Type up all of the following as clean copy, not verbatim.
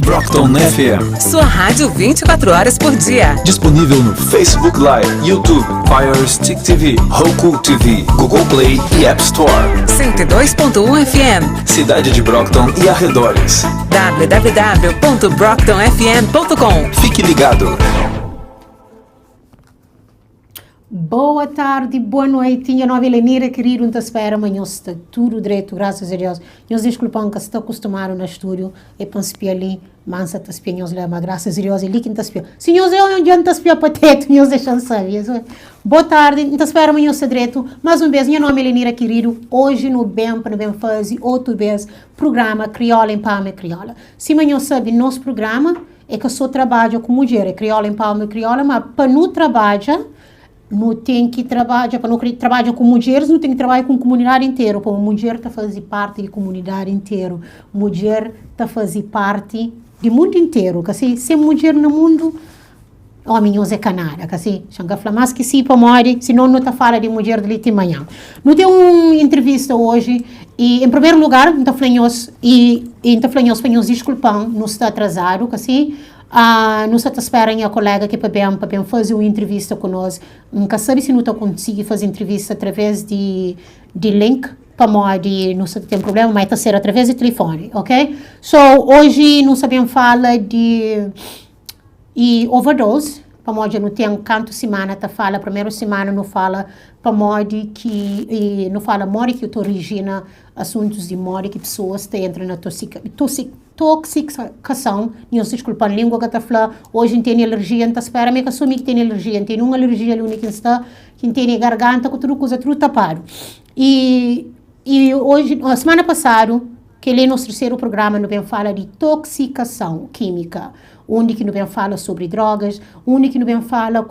Brockton FM. Sua rádio 24 horas por dia. Disponível no Facebook Live, YouTube, Fire Stick TV, Roku TV, Google Play e App Store. 102.1 FM. Cidade de Brockton e arredores. www.brocktonfm.com. Fique ligado. Boa tarde, boa noite. Minha nova Lenira Querido, não te espera, amanhã está tudo direito, graças a Deus. Nós desculpamos que está acostumado no estúdio e pensei ali, mas está espiando lá, mas graças a Deus, ele que não está espiando. Se nós é onde não está espiando patete, nós deixamos saber. Boa tarde, não te espera, amanhã está direito. Mais um beijo, minha nome é Lenira Querido. Hoje no BEM, para bem fazer outro vez, programa Kriola em Palma e Kriola. Se amanhã sabe, nosso programa é que eu só trabalho com mulher, é Kriola em Palma e Kriola, mas para não trabalhar, não tem que trabalhar, para não trabalhar com mulheres, não tem que trabalhar com a comunidade inteira, para uma mulher está fazer parte da comunidade inteira, mulher está fazer parte do mundo inteiro, que assim, ser mulher no mundo, homens é canara, que assim, chega a mas que se para morrer, senão não está falando de mulher de de manhã. Não tem uma entrevista hoje, e em primeiro lugar, não está falando para nos desculpar, não está atrasado, que assim, nós esperamos a colega que para fazer uma entrevista conosco. Nunca sabe se não está conseguindo fazer entrevista através de link para modo não se tem problema, mas está ser através do telefone, ok? So, hoje não sabemos falar de overdose, para modo não tem canto semana, tá fala, primeira semana não fala, para modo que, não fala morte que origina assuntos de morte que pessoas entram na toxicação, não se desculpa, a língua que está falando, hoje tem alergia, então espera, me que assumir que tem alergia, tem uma alergia ali única que tem garganta, com tudo coisa, tudo tapado. E hoje, a semana passada, que ele nosso terceiro programa, não vem falar de toxicação química, onde que não vem falar sobre drogas, onde que não vem falar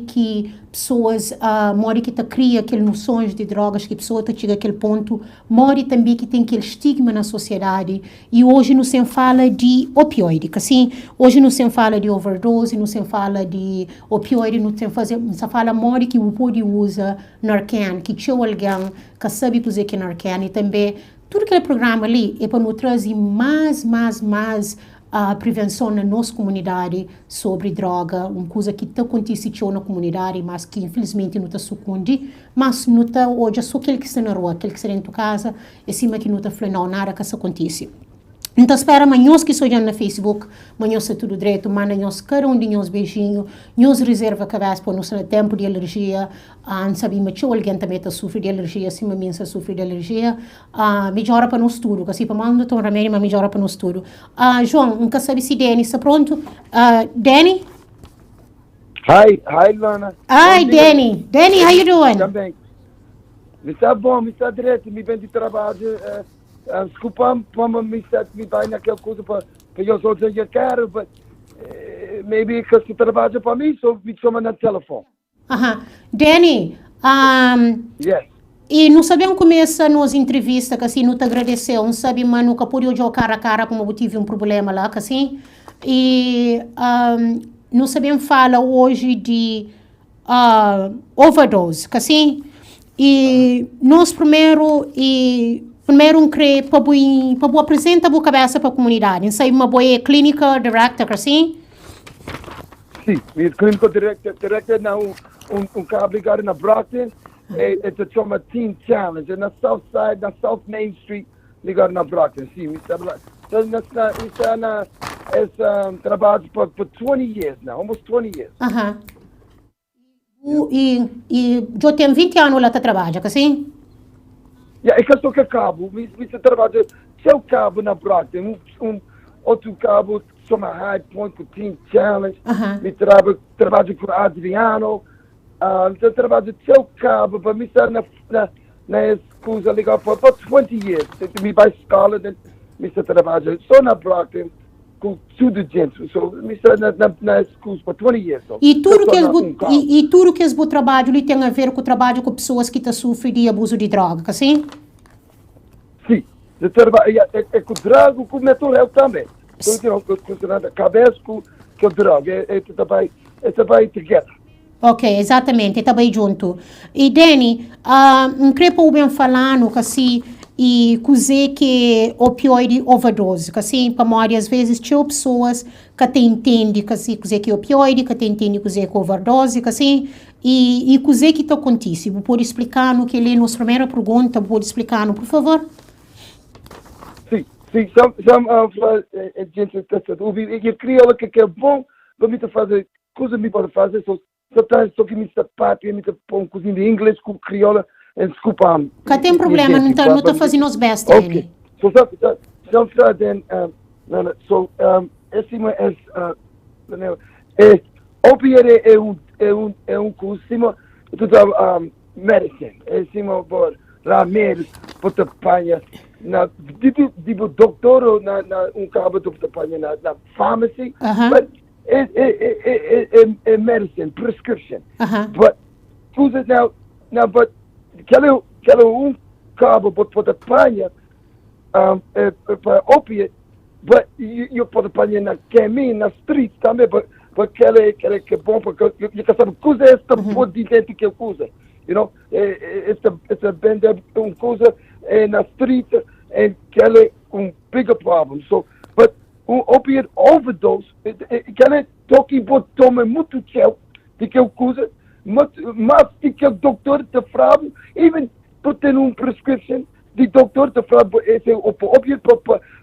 que pessoas morem que cria aquelas noções de drogas, que pessoa chega àquele ponto, morre também que tem aquele estigma na sociedade, e hoje não se fala de opioide, assim, hoje não se fala de overdose, não se fala de opioide, não se fala morre que o pode usa Narcan, que tinha alguém que sabe dizer que Narcan, e também tudo aquele programa ali é para nos trazer mais prevenção na nossa comunidade sobre droga, uma coisa que está acontecendo na comunidade, mas que infelizmente não está sucumbindo, mas não está hoje, é só aquele que está na rua, aquele que está dentro de casa, é cima que não está falando, não, nada que isso acontece. Então, espera amanhã que estou olhando no Facebook, amanhã está tudo direito, manda nós cada um de nós beijinho, nós reserva a cabeça para nós ter tempo de alergia, não sabemos se alguém também está sofrendo de alergia, se uma menina sofre de alergia, melhora para nós tudo, assim, para mandar um remédio, mas melhora para nós tudo. João, nunca sabe se Danny está pronto? Danny? Hi, Lana. Hi, Danny. Danny, how you doing? Também. Me está bom, me está direito, me vem de trabalho. Desculpa, me vai naquela coisa para eu só dizer que quero, mas maybe que você trabalha para mim, só me chama no telefone. Danny, Yes. e não sabemos começar nas entrevistas, que assim, não te agradeceu, não sabe, mas nunca pude olhar cara a cara como eu tive um problema lá, que assim, e não sabemos falar hoje de overdose, que assim, e nós primeiro creio para apresentar a cabeça para a comunidade. Não sei, uma boa clínica director, assim? Sim, minha clínica director não cabo ligado na Brockton, se chama Teen Challenge, na South Side, na South Main Street, ligado na Brockton, sim, me está lá. Esse trabalho por 20 years now, almost 20 years. E eu tenho 20 anos lá para trabalhar, assim? É que eu sou que cabo, me trabalho, seu cabo na Brockton, outro cabo chama High Point com Teen Challenge, me trabalho com Adriano, eu trabalho seu cabo, para me estar na escola legal por 20 years, me vai escola, me trabalho só na Brockton, com tudo dentro, me estar na escola por 20 years. E tudo que esse trabalho ele tem a ver com o trabalho com pessoas que sofrem de abuso de droga, assim? Sim, é com droga, com mental health também. Então, considerando a cabeça com droga, vai together. Ok, exatamente, está bem junto. E Danny, não creio que eu falando que assim, e coisa que opioide overdose, que assim, para morrer às vezes tinha pessoas que te entendem que assim, coisa que opioide, que te entendem coisa que overdose, que assim, e coisa que te acontece. Você pode explicar no que ele nos primeira pergunta, pode explicar, por favor? Sim, gente, eu Kriola que é bom para mim fazer, coisa me pode fazer, só que me está papi, me está pôr cozinha de inglês com Kriola. Desculpa. Não tem problema, não está fazendo os best, ok. É um curso, medicine, por remédios, por apanha, tipo doutor ou cabo de apanha na pharmacy, mas é medicine, prescription. But, coisas now, but, aquele cabo por apanha para opiate, but eu posso apanhar na caminho, na street também, but aquele que é bom, porque eu sabe coisa esta pode dizer que é coisa, you know, esta banda coisa na street, aquele bigger problem, so, but opiate overdose, aquele toque por tomar muito tchau, de que coisa, mas que o doutor te fala, even por ter prescription, de doutor te fala, esse é o óbvio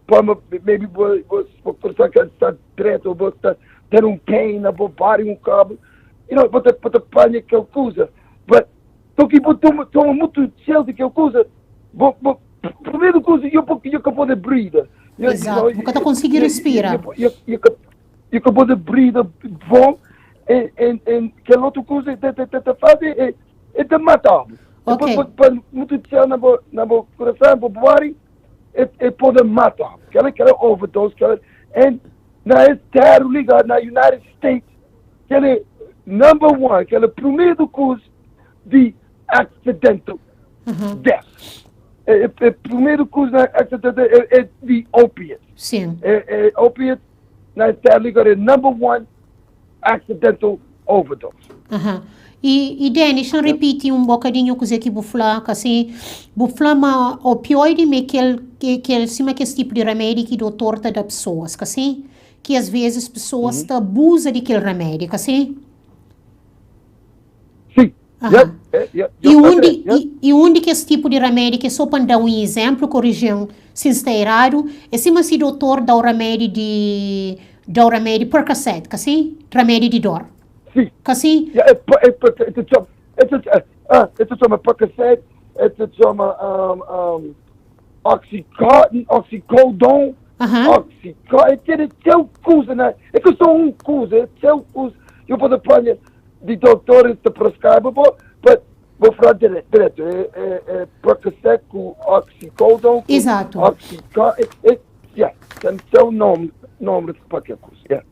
para maybe você pensar que está direto, ou você ter pain na bobagem, cabo, você apanha aquela coisa. Mas, então que toma muito cheio de aquela coisa, primeiro coisa, eu acabo de breathe. Exato, porque tu consegue respirar. Eu acabo de breathe bom, e aquela outra coisa que te faz é te matar. Ok. Muito cheio na coração, na bobagem, e pode matar. Aquela overdose, e na terra ligada na United States, aquele number one, aquele primeiro coisa de accidental death. Primeiro coisa na accidental é de opiate. Sim. Opiate na terra ligada é number one accidental overdose. E Danny, deixa eu repetir um bocadinho coisa que vou falar, assim, vou falar uma opioide, mas que esse tipo de remédio que o doutor está dá pessoas, assim, que às vezes pessoas abusam daquele remédio, assim. Sim. E onde que esse tipo de remédio, que só para dar um exemplo, corrigindo se está errado, é se doutor dá o remédio Percocet, assim, remédio de dor. Sim. Assim? It's a Percocet, it's a Oxycontin, Oxycodone, Oxycontin, é coisa, né? É que só coisa, é coisa. Eu posso apanhar de doutores de prescrever, mas vou falar direto. É Percocet com Oxycodone. Exato. Oxycontin, tem um nome de qualquer coisa.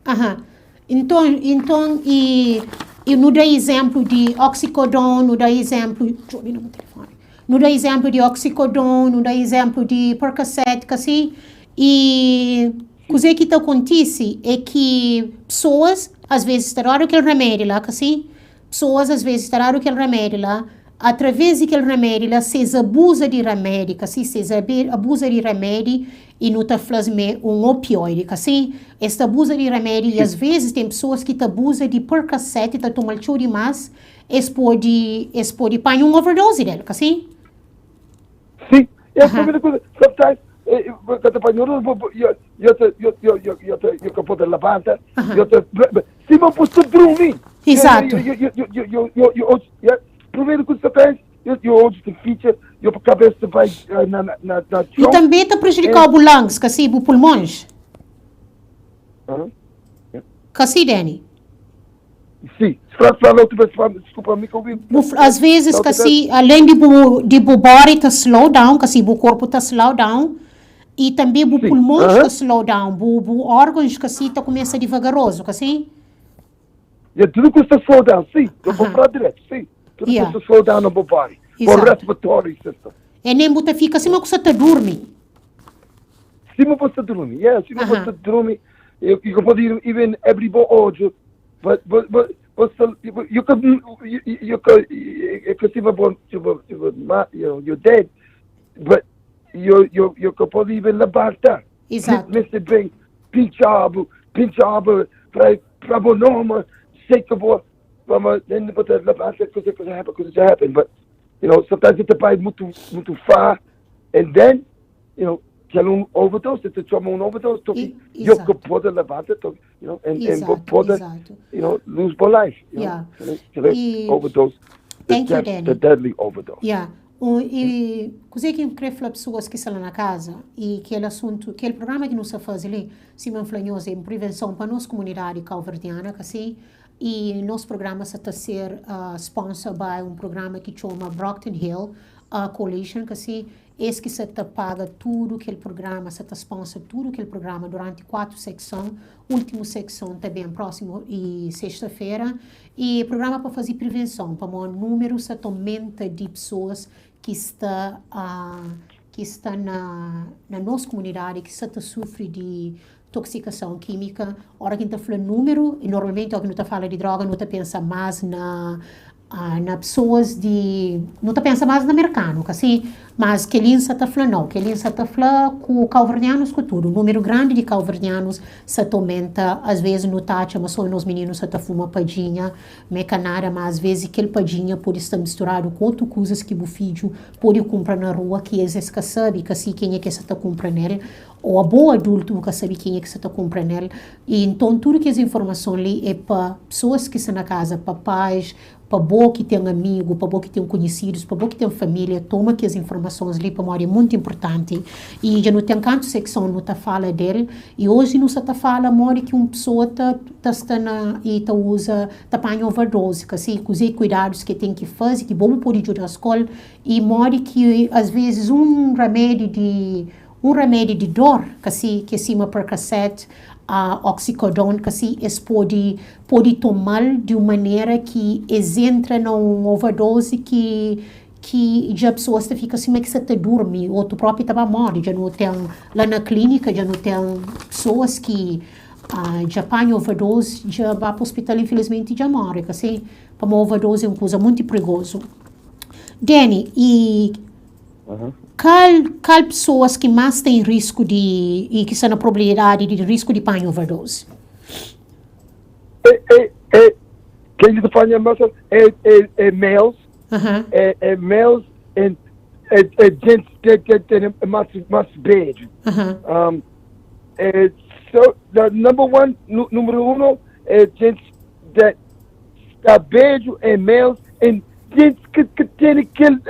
Então, e no dá exemplo de oxicodone, no dá exemplo, no dá exemplo de oxicodone, no dá exemplo de Percocet, assim, e coisa que acontece é que pessoas, às vezes, tiraram aquele remédio lá, assim, pessoas, às vezes, tiraram aquele remédio lá, através daquele remédio lá, se abusa de remédio, assim, se abusa de remédio, e não está falando opioide, assim, esta abusa de remédio, e às vezes tem pessoas que abusam de Percocet, e tomam show demais, eles podem apanhar uma overdose dela, assim? Sim, é a primeira coisa, sometimes, quando apanhou, eu posso levantar, se não posso dormir. Exato. Primeira coisa que faz, eu hoje te feature, eu a cabeça vai na E também está prejudicando o lungs, assim, os pulmões. Assim, Danny? Sim, desculpa, me ouvi. Às vezes, assim, além de o body está slow down, assim, o corpo está slow down, e também o pulmões está slow down, o órgãos, assim, está começa devagaroso, assim? E tudo custa slow down, sim, eu vou falar direto, sim. Tudo custa slow down no body, o respiratory system. E nem você fica assim, mas você está dormindo. Sim, mas você dorme, sim, mas você dorme, eu posso ir, even every hoje, but you can see you're dead, but you pode even levantar. Exato. Mr. Bem, pinchado, para bonoma, sei que vou, then but levantar, coisa happen, but sometimes it vai muito far, and then que overdose, se toma overdose, eu que pode levantar, and pode, lose my life. Overdose, the deadly overdose. E coisa que eu queria falar para pessoas que estão lá na casa, e aquele assunto, aquele programa que nós fazemos ali, Simão Flanhoso, em prevenção para a nossa comunidade calverdiana, assim, e nosso programa está a ser sponsor by um programa que chama Brockton Hill Coalition, que assim, esse que se paga tudo aquele programa, se sponsor tudo aquele programa durante 4 secções, última secção também próximo e sexta-feira, e programa para fazer prevenção, para o número se aumenta de pessoas que está na nossa comunidade, que sofre de intoxicação química. Hora que a gente fala número, e normalmente, quando a gente fala de droga, a gente pensa mais na pessoas não está pensando mais no americano, assim, mas que ele está falando, não, que ele está falando com calverdianos com tudo, o número grande de calverdianos se aumenta, às vezes no tacha, mas só nos meninos se fuma padinha, mecanara, mas às vezes aquele padinha pode estar misturado com outras coisas que o filho pode comprar na rua, que eles que sabe, que assim, quem é que se está comprando nele, ou a boa adulto que sabe quem é que se está comprando nele, e então tudo que essa informação ali é para pessoas que estão na casa, para pais, para boa que tem amigo, para boa que tem conhecidos, para boa que tem família, toma que as informações ali para nós é muito importante. E já não tem canto secção não tá fala dele, e hoje não se tá fala mora que uma pessoa tá estando e tá usa, tá apanha overdose, que assim, com os cuidados que tem que fazer, que bom por ir à escola, e mora que às vezes um remédio de dor, que assim, que cima por cassete, a oxicodone, que assim, eles pode tomar de uma maneira que eles entram numa overdose que já a pessoa fica assim, mas que você dorme, ou tu próprio estava morre, já não tem, lá na clínica, já não tem pessoas que já apanham overdose, já vai para o hospital, infelizmente, já morre, que assim, para uma overdose é uma coisa muito perigosa. Danny, e qual pessoas que mais têm risco e que estão na probabilidade de risco de apanhar overdose? Quem está falando é males, males e gente que tem mais beijo. So, the número um é gente que está beijo e males e gente que tem aquele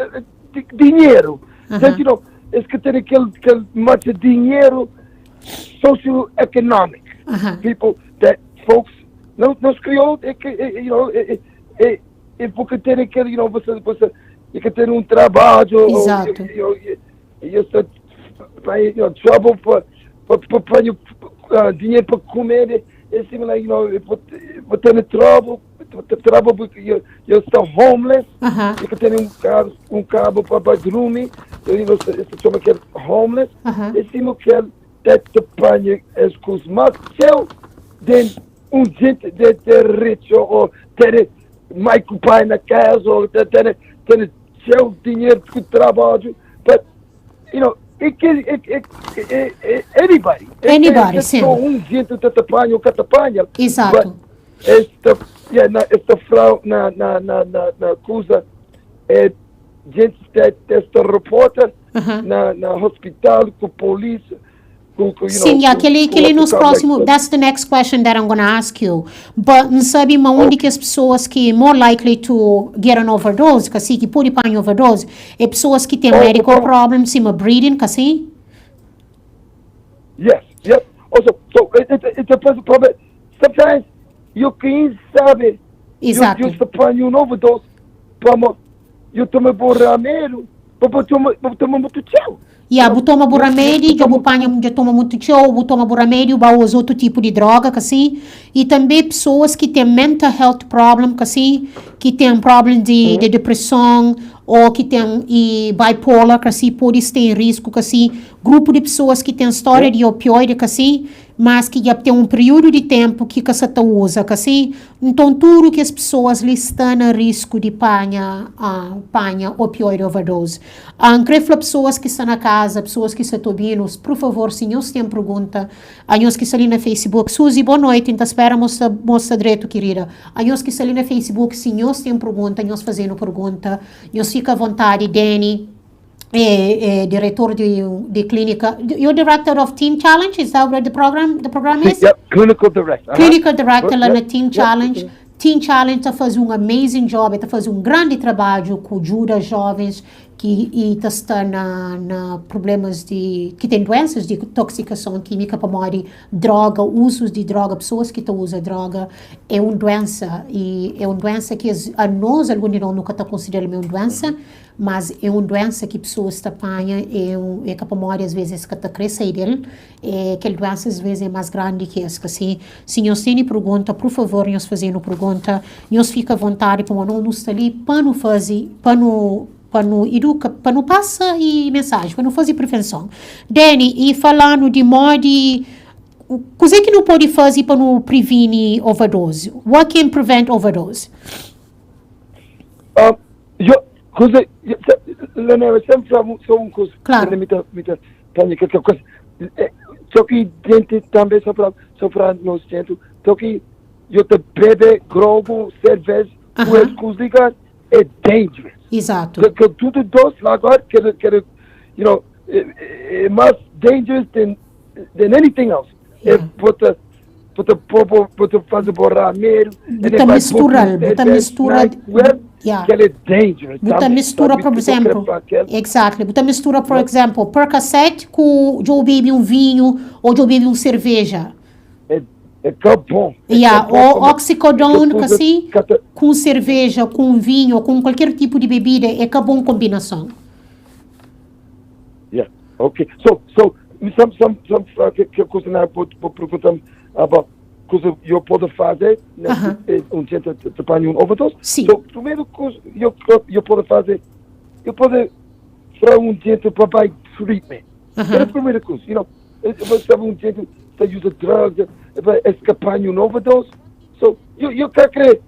dinheiro. Gente, es que tem aquele mais dinheiro socioeconomic. People that folks nos criou é que é porque tem aquele você que ter um trabalho. Exato. E você vai trouble para dinheiro para comer é similar vou ter trouble porque eu estou homeless, e que tem um cabo para bedroom, você chama que é homeless, e cima que é te apanha as coisas mais seu de gente de rico ou ter mais pai na casa ou ter seu dinheiro de trabalho, but anybody, sim. Gente te apanha ou que te apanha. Exato. Esta frau na coisa é gente esta repórter na hospital com polícia. Sim, aquele nos próximo, that's the next question that I'm going to ask you. But não sabe onde que as pessoas que more likely to get an overdose, que assim, que pode apanhar overdose, é pessoas que têm medical problems, sim, breathing, que assim? Yes. Also, so it's a problem. Sometimes you quem sabe, exato, eu apanho um overdose, eu tomo remédio, eu tomo muito tchau. Bu toma remédio, já toma muito tchau, bu toma remédio, ba usa outro tipo de droga, que assim, e também pessoas que têm mental health problem, que assim, que têm problema de depressão, ou que tem bipolar, que assim, por isso tem risco, que assim, grupo de pessoas que tem história de opioide, que assim, mas que já tem um período de tempo que você usa, que assim, então tudo que as pessoas estão a risco de panha opioide overdose. Creio pessoas que estão na casa, pessoas que estão ouvindo, por favor, se nós têm pergunta, a nós que estão ali no Facebook, Suzy, boa noite, então espera mostra direito, querida. A nós que estão ali no Facebook, se nós têm pergunta, nós fazendo pergunta, nós fica à vontade, Danny, diretor de clínica. You're director of Teen Challenge, is that what the program is? Yep, clinical director. Clinical director lá na Teen Challenge. Teen Challenge está fazendo um amazing job, está fazendo um grande trabalho com ajuda jovens que está na problemas que têm doenças de intoxicação química para morrer, droga, usos de droga, pessoas que usam droga, é uma doença, e é uma doença que a nós, alguns de nós nunca está considerando uma doença, mas é uma doença que pessoas apanham, é que para morrer às vezes que está crescendo dele, aquela doença às vezes é mais grande que essa, assim, se nós temos pergunta, por favor, nós fazendo pergunta, nós fica à vontade, para não nos estar ali, para não fazer, para não educar, para não passar mensagem, para não fazer prevenção. Danny, e falando de modo, coisa que não pode fazer para não prevenir overdose? What can prevent overdose? coisa, Lenira, sempre só uma coisa. Claro. Só que gente também só para nós dentro, só que eu te bebe grogo, cerveja, com as coisas ligadas, é dangerous. Exato. Que tudo doce lá agora, é mais dangerous than anything else. É bota fazer borrar medo. Bota mistura. Que ele é dangerous. Bota mistura, por exemplo. Exactly. Bota mistura, por exemplo, Percocet com eu bebe um vinho ou eu bebe uma cerveja. É que bom. Ou oxicodone, assim, com cerveja, com vinho, com qualquer tipo de bebida, é que bom combinação. Okay. So, some que coisa não pode perguntar about coisa eu posso fazer, gente te apanha overdose. Sim. So, primeiro coisa eu posso fazer, eu posso para gente para buy treatment. É a primeira coisa, você sabe gente que usa drogas, escapar overdose. So, eu quero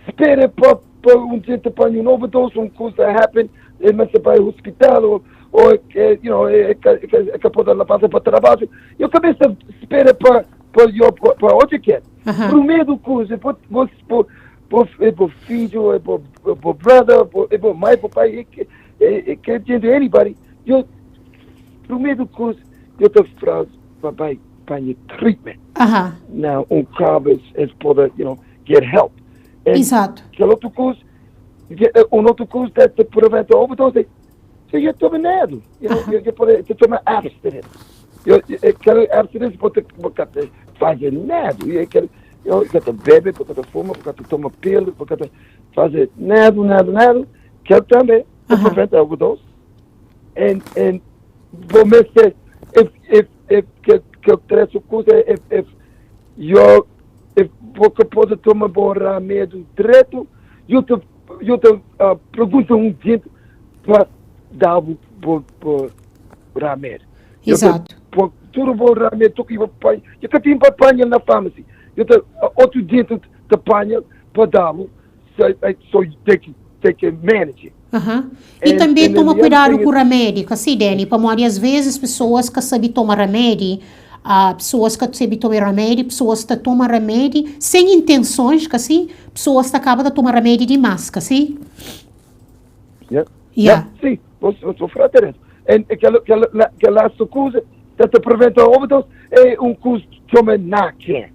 espera para gente apanhar overdose, coisa happen, mas vai ao hospital ou que pode levar para trabalho. Eu começo a esperar para onde quer. Primeiro coisa, para filho, para brother, para mãe, para pai, que gente, anybody. Primeiro coisa, eu te falo para treatment. Now, carro pode, get help. Exato. Que outra coisa, outra coisa que preventa overdose. So eu tomo nada. Eu posso tomar abstinência. Eu quero abstinência porque fazer nada. Eu quero beber, porque fuma, porque toma pílula, porque fazer nada. Quero também preventar overdose. E vou me dizer, que eu traço coisa, porque pode tomar borrar medo direto, eu te pergunto gente para dar por ramer. Exato. Tudo por ramer, eu que tenho papanha na farmácia. Outro dia te apanha para dar-lo, so tem que manage. E também toma cuidado com o remédio, assim, Dani, para muitas vezes pessoas que sabem tomar remédio, pessoas que sabem tomar remédio, pessoas que tomam remédio sem intenções, assim, pessoas que acabam de tomar remédio de máscara, assim. Sim, vou falar direto. Aquela coisa que preventa a overdose é coisa que chama Narcan.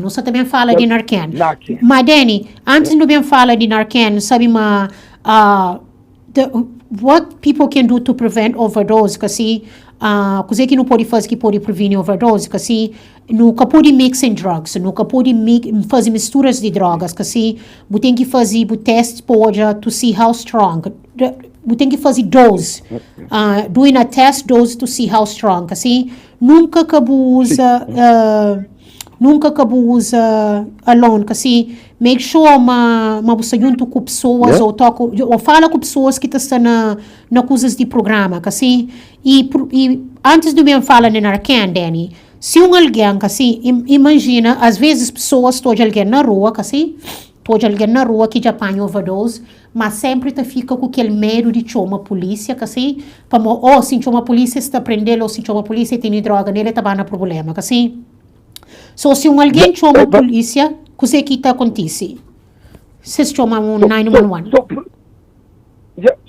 Você também fala de Narcan. Narcan. Mas, Dani, antes de eu falar de Narcan, sabe, what people can do to prevent overdose, assim, coisa que não pode fazer que pode prevenir overdose, assim, nunca pode mixing drugs, nunca pode fazer misturas de drogas, assim, você tem que fazer o teste pode to see how strong, você tem que fazer dose, doing a test dose to see how strong, assim, nunca que usa alone, assim, make sure você junto com pessoas ou fala com pessoas que estão na coisas de programa, assim, e antes de eu falar de Narcan, Danny, se alguém, assim, imagina, às vezes pessoas estão alguém na rua, assim, que já apanha overdose, mas sempre fica com aquele medo de chamar a polícia, assim, para se chamar a polícia está prendendo, ou se chamar a polícia tem droga nele, está no problema, assim. So, se alguém chama a polícia, o que está acontecendo? Se chama um 911.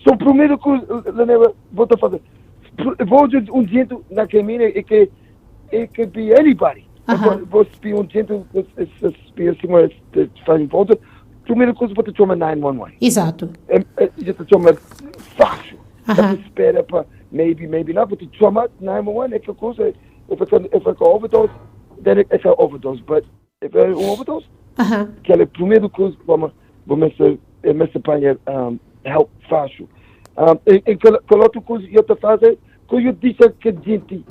So, primeiro que vou fazer, vou gente na caminho e que be anybody. Vou spear gente, spear assim, faz volta. Primeira coisa, vou te chamar 911. Exato. Eu te chamo fácil. Você espera para, maybe not, vou te chamar 911, é que coisa, if I overdose, then it's an overdose. But if I overdose, que é a primeira coisa, vamos apanhar help fácil. E que outra coisa eu te fazer, que eu disse que a gente,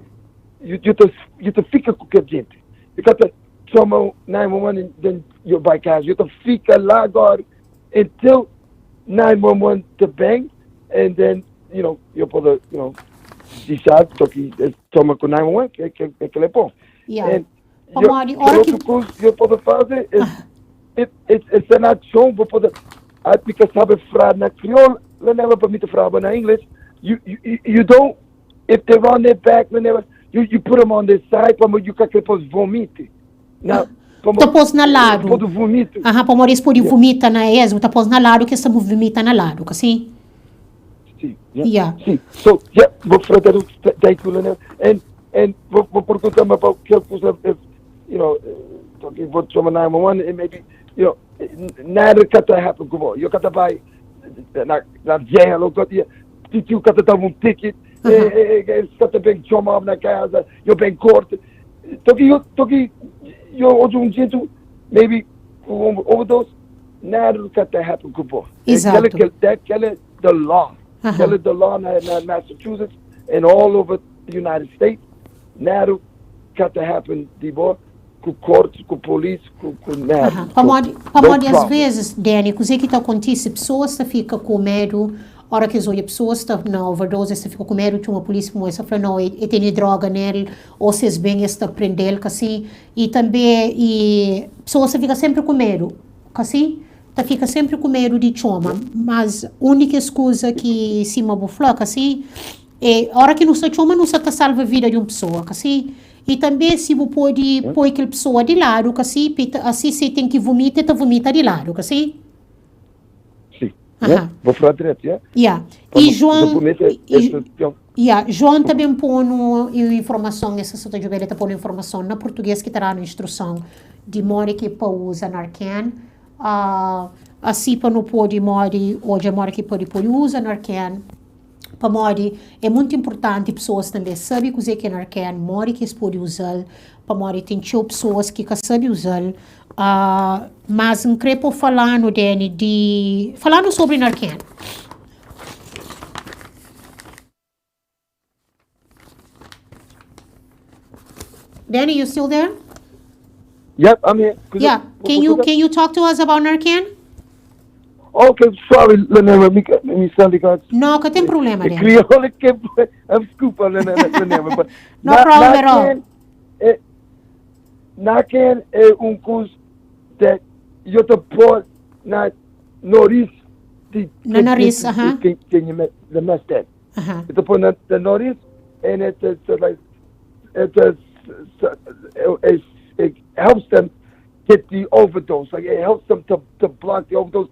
eu te fica com a gente. Eu te chamo 911 e then eu vai casa. Eu te fica lá agora until 911 te bang, and then, eu posso, decide que toma com 911, que é bom. Outra coisa que eu posso fazer é uma ação, vou poder because sabe fraud na Kriola, never permit to fraud na English. You don't, if they're on their back, you put them on their side, para you can depois vomite. Now, Tapos na lado. Pode vomito. Aha, para eles podem vomitar na esmo, tapos na lado que estamos vomita na lado, assim? Sim. Yeah. Sim. So, vou falar daquilo, né? And vou perguntar about que coisa, talking about trauma 911, and maybe, nada que está happen com você. Eu que vai na jail, ou que tu que está um ticket, que está bem trauma na casa, eu bem corte. Toki, eu jeito, maybe overdose, nada que está happen com você. Exato. Aquela é the law. Aquela é the law na Massachusetts and all over the United States. Nada que está happen de boa. Com corte, com polícia, com nada. Para às vezes, Danny, coisa que acontece, pessoas ficam com medo, hora que as pessoas estão na overdose, ficam com medo de uma polícia como essa, fala, não, tem droga nele, ou se es bem está prender, assim, e também, pessoas ficam sempre com medo, assim, fica sempre com medo de choma, mas a única coisa que se me falar, assim, é, a hora que não se choma, não se salva a vida de uma pessoa, assim. E também se você pode pôr aquela pessoa de lado, assim se tem que vomitar, tá vomita de lado, assim? Sim. Vou falar direto, E João também põe informação, essa sua jovem está pondo informação na português que terá na instrução de modo que para usar Narcan, assim para não pode modo, hoje modo que pode usar Narcan. Para mori, é muito importante pessoas também sabem o que é Narcan, mori que eles podem usar, para mori tem pessoas que sabem usar, mas não creio falando, Danny, falando sobre Narcan. Danny, you still there? Yep, I'm here. Yeah, can you talk to us about Narcan? Okay, sorry, Lenira, me sound like não, que tem problema, Danny. Kriola que desculpa, Lenira, but no problem at all. Narcan é curso que eu te pôr na nariz de quem the mustard. Eu te pôr na nariz and it helps them get the overdose. Like it helps them to block the overdose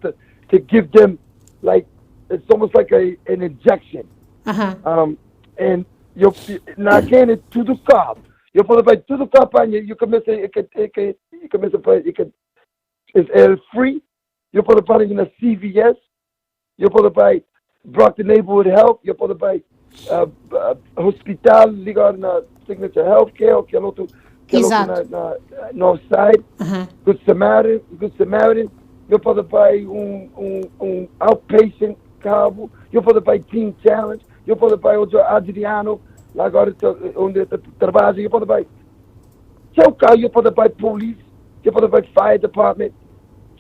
to give them, like, it's almost like an injection. And Narcan é tudo cabo. Eu falo para tudo cabo, you começa it's free. Eu falo para na CVS. Eu falo para Brockton Neighborhood Health. Eu falo para hospital ligado na Signature Healthcare, que é outro na North Side. Good Samaritan. Eu posso para outpatient cabo, eu posso para Team Challenge, eu posso para outro Adriano, lá agora onde trabalho, eu posso para seu carro, eu posso para polícia, eu posso para fire department,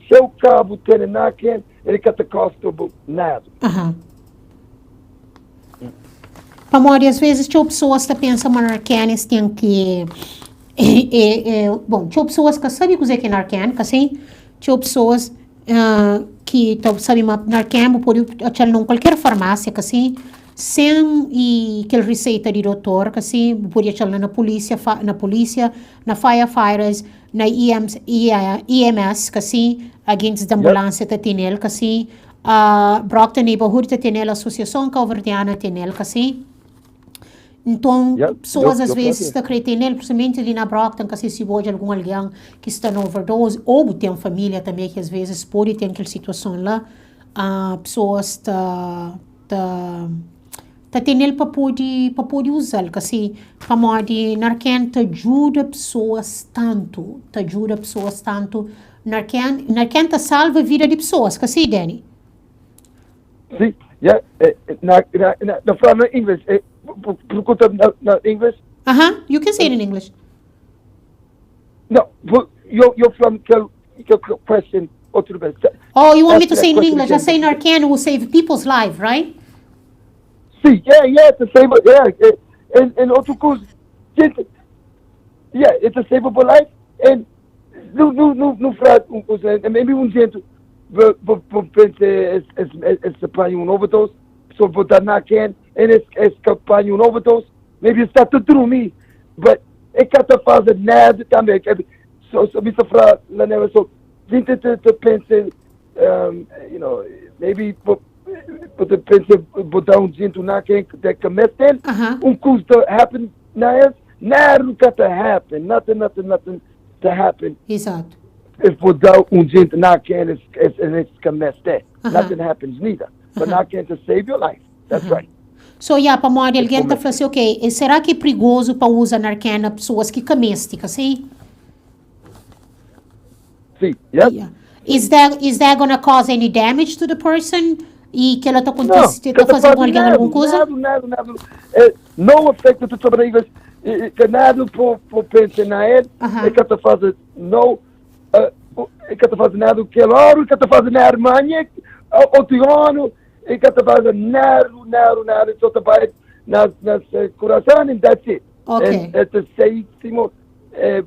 seu cabo tem Narcan, ele que te custa nada. Para às vezes, tinha pessoas que pensam que Narcan tem que bom, tinha pessoas que sabem o que é Narcan, assim, tinha pessoas que sabem Narcan pode achar em qualquer farmácia, assim, sem aquela receita de doutor, assim, pode achar na polícia, na firefighters, na EMS, assim, agentes de ambulância tem ele, assim, Brockton Neighborhood tem ele, a Associação Calverdiana tem ele, assim. Então, pessoas às vezes acreditam nele, principalmente ali na Brockton, que se pode algum alguém que está na overdose, ou tem uma família também que às vezes pode ter aquela situação lá, pessoas tá tendo ele para poder usar, que assim, para modo Narcan te ajuda pessoas tanto, Narcan te salva a vida de pessoas, que assim, Danny? Sim, na fala em inglês, pergunta na English? You can say it in English. No, you're from question. Oh, you want me to say it in English? I say Narcan will save people's life, right? See, it's a savable, and outro coisa, it's a savable life, and no fraude, maybe jeito, pensei, esse apanha overdose, so botar na can, e esse apanha overdose, maybe está tudo dormir, but eu quero fazer nada também, so me sofrer, Lenira, so, gente te pensa, maybe, but pensa, botar gente na can, que metem, coisa happen, nada to happen, nothing to happen. Exato. If botar gente na can, it's que metem, nothing happens neither, but na can to save your life, that's right. So, para morrer, alguém está falando assim, ok, será que é perigoso para usar Narcan pessoas que caméstica, sim? Sim, yeah. Is that going to cause any damage to the person? E que ela está fazendo com alguém alguma coisa? Nada. Não afeta tu sobre eles, que nada por pensar na ele, é que está fazendo, não, é que está fazendo nada que ele ora, que está fazendo na Alemanha, ou Tirano, e que está fazendo nada, só trabalha nas coração, and that's it. Okay. É terceiro,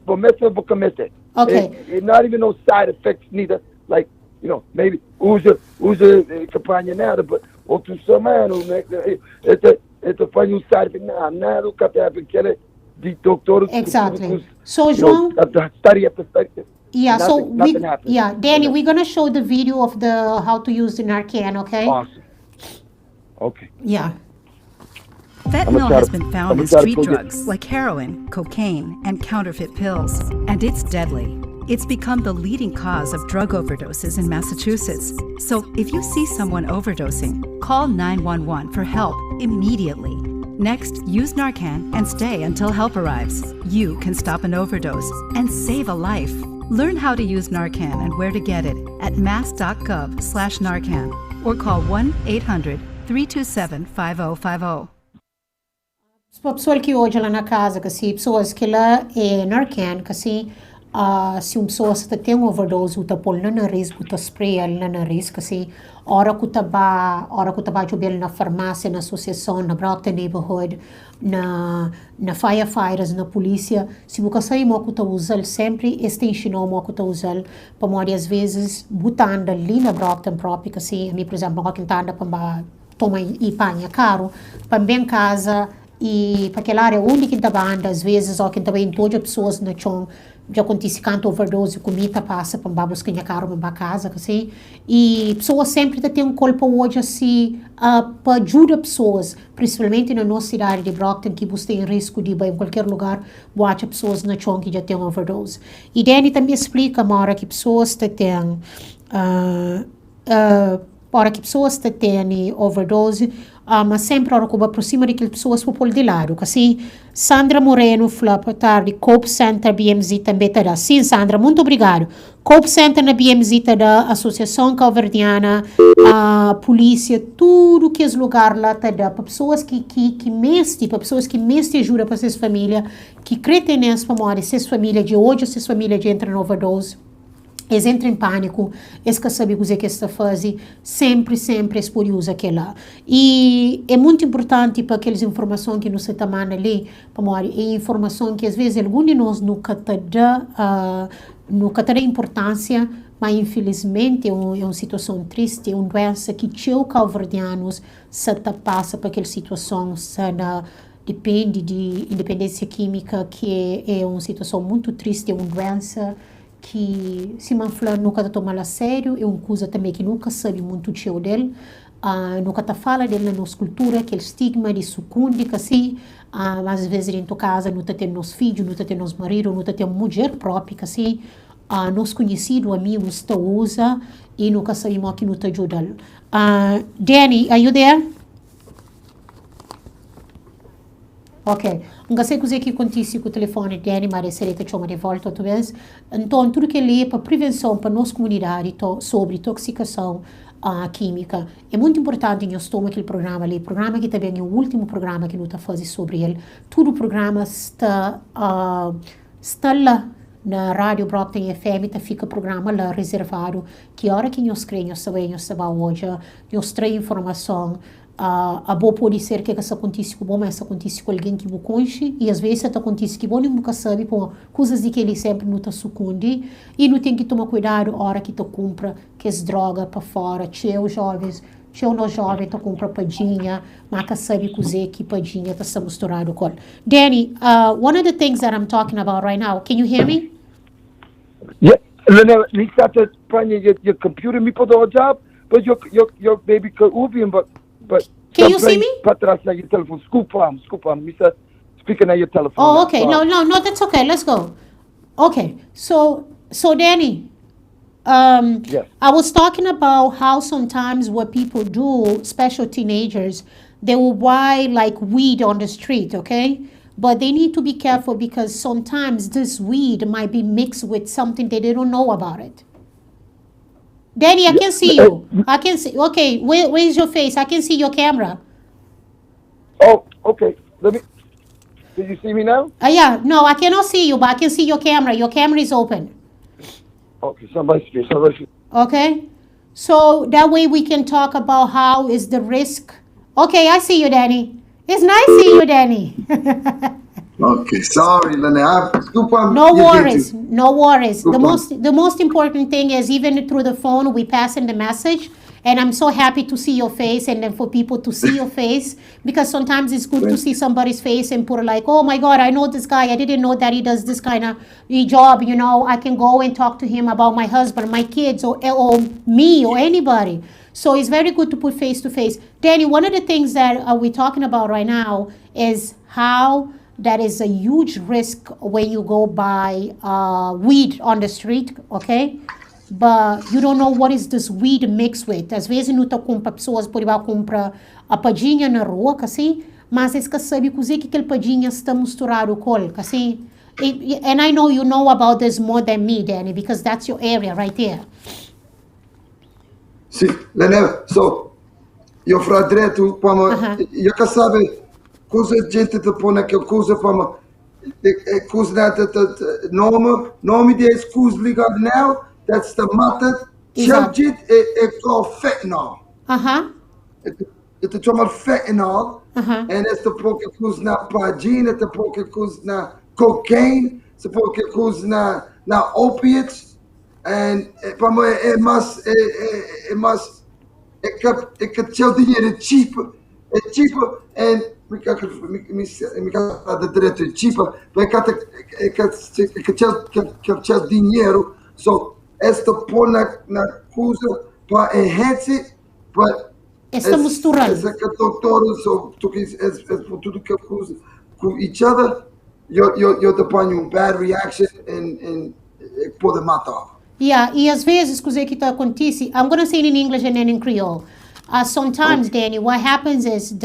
vou começar. Okay. Not even no side effects neither, like, maybe usa campanha nada, but outro semana, faz side effect, nada, o que está porque de doutor. Exactly. So, João, study after study. Yeah, nothing happens. Yeah, Danny, we're gonna show the video of how to use the Narcan, okay? Awesome. Okay. Yeah. Fentanyl has been found in street drugs like heroin, cocaine, and counterfeit pills, and it's deadly. It's become the leading cause of drug overdoses in Massachusetts. So if you see someone overdosing, call 911 for help immediately. Next, use Narcan and stay until help arrives. You can stop an overdose and save a life. Learn how to use Narcan and where to get it at mass.gov/Narcan or call 1-800-327-5050. Para pessoa que hoje lá na casa, que se pessoas que lá é Narcan, que se uma pessoa tem uma overdose, está pôr no nariz, está spray no nariz, que se hora que está jogando na farmácia, na associação, na Brockton Neighborhood, na firefighters, na polícia, se você sair que está usando sempre, este ensinou que está usando, para morrer às vezes, botando ali na Brockton própria, que se, a mim, por exemplo, não anda para tomar e panha caro, para bem casa, e para aquela área onde que estava andando, às vezes, ou que estava em todas as pessoas na chão, já acontece canto overdose, comida passa para buscar caro para casa, assim, e pessoas sempre têm um corpo hoje assim, para ajudar pessoas, principalmente na nossa cidade de Brockton, que você tem risco de ir em qualquer lugar, boate pessoas na chão que já têm overdose. E Danny também explica, Mara, que pessoas têm para que pessoas têm overdose, mas sempre hora que por cima daquelas pessoas para pôr de lado. Assim, Sandra Moreno falou para tarde, Cope Center BMZ também está. Sim, Sandra, muito obrigado. Cope Center na BMZ está da Associação Calverdiana, a polícia, tudo que é lugar lá está para pessoas que mestre, para pessoas que mestre ajuda para essas famílias, que creem nessa para morrer, essas famílias de hoje, essas famílias de entrar em overdose. Eles entram em pânico, eles não sabem o que está fazendo, sempre eles podem usar aquela. E é muito importante para aquelas informações que nos está mandando ali, é informação que às vezes algum de nós nunca dá importância, mas infelizmente é uma situação triste, é uma doença que os calverdianos se passa para aquela situação, depende de independência química, que é uma situação muito triste, é uma doença que se manfla nunca toma a sério, é uma coisa também que nunca sabe muito o seu dele, nunca fala dele na nossa cultura, aquele estigma de sucunde, assim, mas às vezes dentro de casa não tem nos filhos, não tem nos maridos, não tem mulher própria, assim, nos conhecidos, amigos, está usa e nunca sabemos que não te ajuda. Danny, are you there? Ok. Não sei o que acontece com o telefone de Danny, mas serei que chama de volta outra vez. Então, tudo que ele é para prevenção para nossa comunidade sobre intoxicação química é muito importante. Nós tomamos aquele programa ali, programa que também é o último programa que nós estamos fazendo sobre ele. Todo o programa está lá na Rádio Brockton FM, fica programa lá reservado, que a hora que nós queremos saber, nós sabemos hoje, nós traz informação, a boa pode ser que isso acontece com bom, mas isso acontece com alguém que você conhece, e às vezes isso acontece que bom e nunca sabe, por coisas de que ele sempre não está sucunde, e não tem que tomar cuidado na hora que tu compra que as drogas para fora, tchau jovens, tchau no jovem, tu compra padinha, mas sabe cozer que padinha está misturado com. Danny, one of the things that I'm talking about right now, can you hear me? Yeah, Lenira, niet dat het van je computer me put on job, but your baby could oefen, but can you see me? Patras naar je telefoon, scoop on. Mr. Speaking naar je telefoon. Oh, okay. No, that's okay. Let's go. Okay. So Danny, yes. I was talking about how sometimes what people do, especially teenagers, they will buy like weed on the street, okay? But they need to be careful because sometimes this weed might be mixed with something that they don't know about it. Danny, I can see you. I can see. Okay, where is your face? I can see your camera. Oh, okay. Did you see me now? Yeah. No, I cannot see you, but I can see your camera. Your camera is open. Okay, somebody speak. Okay. So that way we can talk about how is the risk. Okay, I see you, Danny. It's nice seeing you, Danny. Okay, sorry, Lenira. No worries. The most important thing is even through the phone we pass in the message, and I'm so happy to see your face and then for people to see your face because sometimes it's good to see somebody's face and put like, oh my God, I know this guy. I didn't know that he does this kind of job. You know, I can go and talk to him about my husband, my kids, or me or anybody. So it's very good to put face to face. Danny, one of the things that we're talking about right now is how that is a huge risk when you go buy weed on the street, okay? But you don't know what is this weed mixed with. Às vezes não tá compra pessoas por igual compra a padinha na rua, assim, mas eles que sabem cozer que aquele padinha está misturado com, assim. And I know you know about this more than me, Danny, because that's your area right there. Sim, Lenira, so, io fra direto, io che sabe cosa gente te pone che cosa fama, cosa nome di scusa ligado now, that's the method, children e called fentanyl. It's called fentanyl, and it's the poke cosa na pagina, it's the poke cosa na cocaine, it's the poke cosa na opiates. And it must tell the cheaper, and we got the director cheaper, but it tell dinero. So esto pone na cosa para enhance it, but esta mistura. Es que doctores, so es tudo que coisa com each other, yo te ponho bad reaction and pode matar. Yeah, e às vezes, coisa que acontece, I'm going to say it in English and then in Creole. Sometimes, Danny, what happens is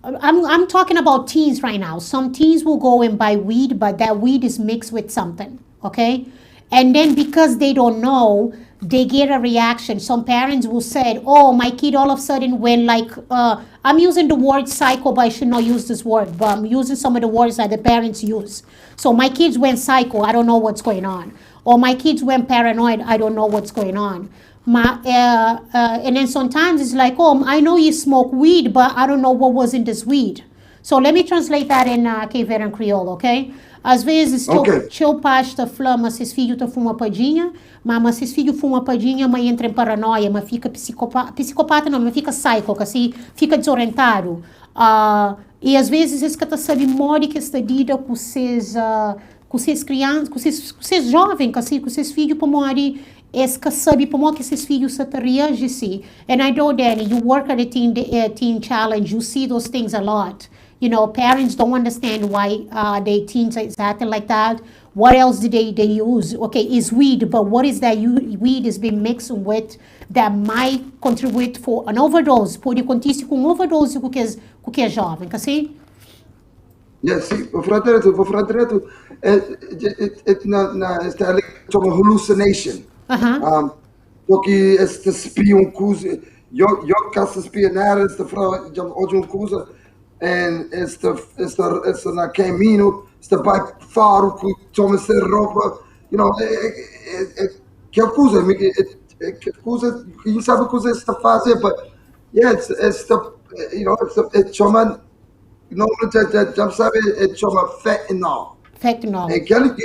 I'm talking about teens right now. Some teens will go and buy weed, but that weed is mixed with something, okay? And then because they don't know, they get a reaction. Some parents will say, oh, my kid all of a sudden went like, I'm using the word psycho, but I should not use this word, but I'm using some of the words that the parents use. So my kids went psycho, I don't know what's going on. Or my kids went paranoid, I don't know what's going on. And then sometimes it's like, oh, I know you smoke weed, but I don't know what was in this weed. So let me translate that in Cape Verdean Creole, okay? Às vezes, teu pai está falando, mas seus filhos estão fumando padinha, mas seus filhos fumam padinha, mas entra em paranoia, mas fica psicopata não, mas fica psycho, assim, fica desorientado. E às vezes, eles que sabem morre que está dita com seus crianças, com seus jovens, assim, com seus filhos, para morrer, eles que sabem como que seus filhos se reagem, assim. And I know, Danny, you work at a teen challenge, you see those things a lot. You know, parents don't understand why their teens is acting like that. What else do they use? Okay, it's weed, but what is that weed is being mixed with that might contribute for an overdose? Pode acontecer com overdose com que é jovem, assim? Yeah, sim, vou falar direto. Está ali como hallucination. Porque este espia coisa, eu caso espia nada, esta frase de uma coisa. And it's na caminho, está by faro com toma ser roupa, you know, que coisa, quem sabe coisa está fazer, but Yeah, it's the, it's chama, já sabe, é chama fentanyl. Fentanyl. And aquele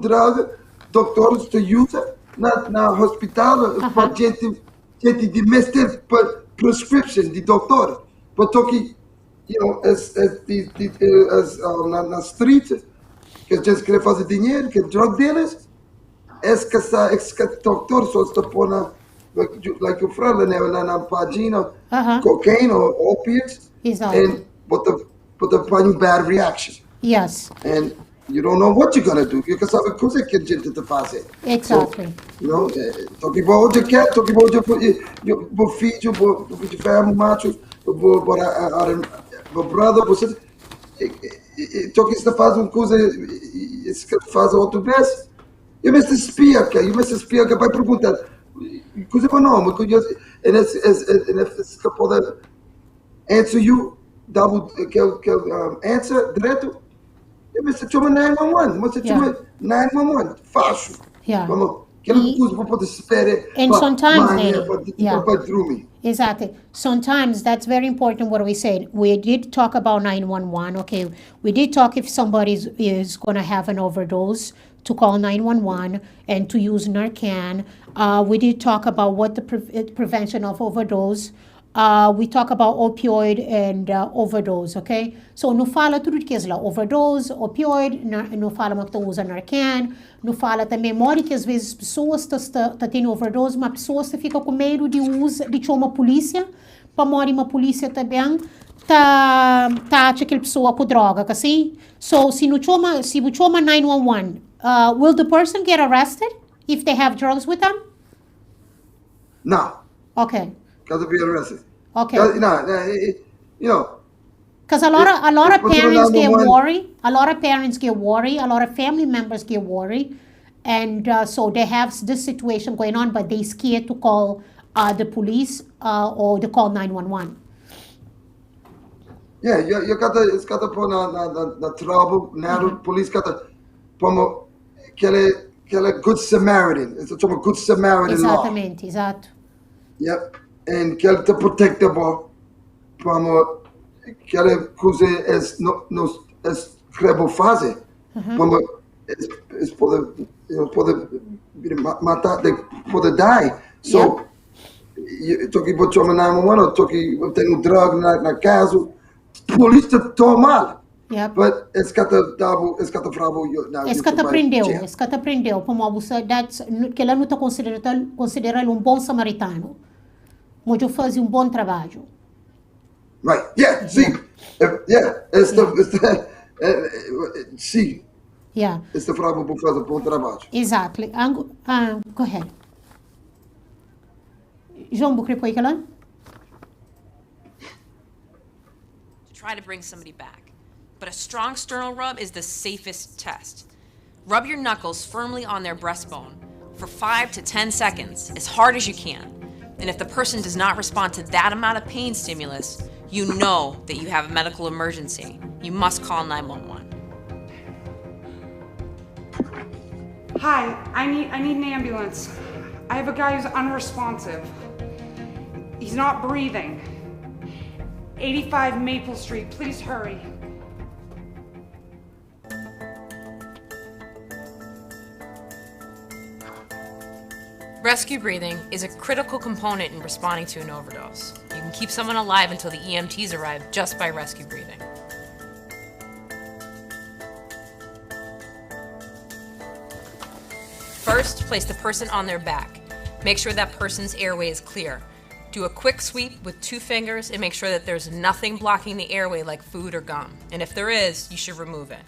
drug, doctores te usam na hospital para gente de mestre prescription de doctor. Porque, na street, que a gente quer fazer dinheiro, que drug dealers, que doctor só está pondo, like you fala, na página, cocaine or opiates, and but the find bad reaction. Yes. And you don't know what you're gonna do. You can sabe cosa que a gente te faz. Exactly. So, talking about your cat, talking about your feet, your family machos, your brother, você talking se faz uma coisa, se faz outra vez. Eu me espia, que vai perguntar, coisa para não, mas and if pode answer you, double answer direto. Eu me chama 911, você chama 911, fácil. Yeah. Vamos, aquela coisa para poder esperar. And sometimes Exactly. Sometimes that's very important what we said. We did talk about 911. Okay, we did talk if somebody is going to have an overdose to call 911 and to use Narcan. We did talk about what the prevention of overdose. We talk about opioid and overdose, okay? So, não fala tudo que é lá, overdose, opioid, não fala que usa Narcan, não fala também, memória que às vezes pessoas estão tendo overdose, mas pessoas ficam com medo de chamar a polícia, para morrer uma polícia também, tá aquela pessoa com droga, assim? So, se você chama 911, will the person get arrested if they have drugs with them? No. Okay. Because be arrested. Okay. Because a lot of parents get worried. A lot of parents get worried. A lot of family members get worried, and so they have this situation going on, but they scared to call the police or to call 911. Yeah, you got to put na trouble. Now police got to put aquele good Samaritan. It's a good Samaritan Exatamente, law. Exato. Yep. And que ele te protectable para que ele coisa é crebo fazer para poder matar poder die. So toki po chama 911 toki tem drug na casa polícia toma. Yep. But it's got the fravo now. It's got to prendeu como abusa que ela não está considerando bom samaritano. Muito fazer bom trabalho. Right. Yeah. See. Yeah. It's the see. Yeah. It's the fravo para fazer bom trabalho. Exactly. Go ahead. João Bucrepoicalan. To try to bring somebody back, but a strong sternal rub is the safest test. Rub your knuckles firmly on their breastbone for 5 to 10 seconds, as hard as you can. And if the person does not respond to that amount of pain stimulus, you know that you have a medical emergency. You must call 911. Hi, I need an ambulance. I have a guy who's unresponsive. He's not breathing. 85 Maple Street, please hurry. Rescue breathing is a critical component in responding to an overdose. You can keep someone alive until the EMTs arrive just by rescue breathing. First, place the person on their back. Make sure that person's airway is clear. Do a quick sweep with 2 fingers and make sure that there's nothing blocking the airway like food or gum. And if there is, you should remove it.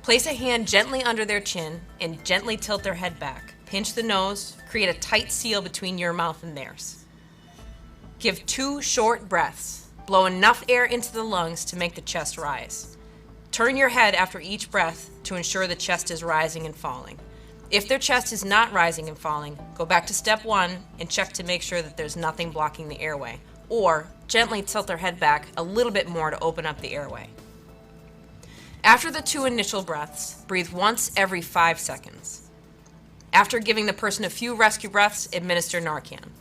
Place a hand gently under their chin and gently tilt their head back. Pinch the nose, create a tight seal between your mouth and theirs. Give 2 short breaths. Blow enough air into the lungs to make the chest rise. Turn your head after each breath to ensure the chest is rising and falling. If their chest is not rising and falling, go back to step 1 and check to make sure that there's nothing blocking the airway, or gently tilt their head back a little bit more to open up the airway. After the 2 initial breaths, breathe once every 5 seconds. After giving the person a few rescue breaths, administer Narcan.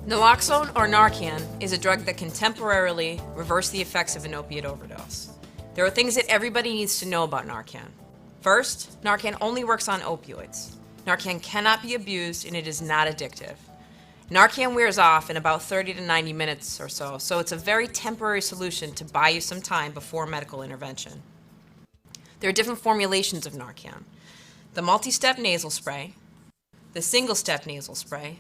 Naloxone, or Narcan, is a drug that can temporarily reverse the effects of an opiate overdose. There are things that everybody needs to know about Narcan. First, Narcan only works on opioids. Narcan cannot be abused and it is not addictive. Narcan wears off in about 30 to 90 minutes or so it's a very temporary solution to buy you some time before medical intervention. There are different formulations of Narcan. The multi-step nasal spray, the single-step nasal spray,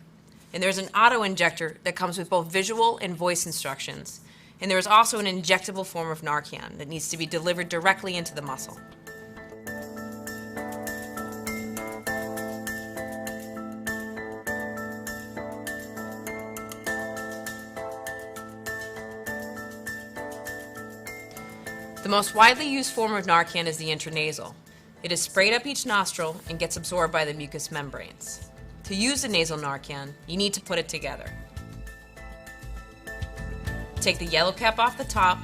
and there's an auto-injector that comes with both visual and voice instructions. And there is also an injectable form of Narcan that needs to be delivered directly into the muscle. The most widely used form of Narcan is the intranasal. It is sprayed up each nostril and gets absorbed by the mucous membranes. To use the nasal Narcan, you need to put it together. Take the yellow cap off the top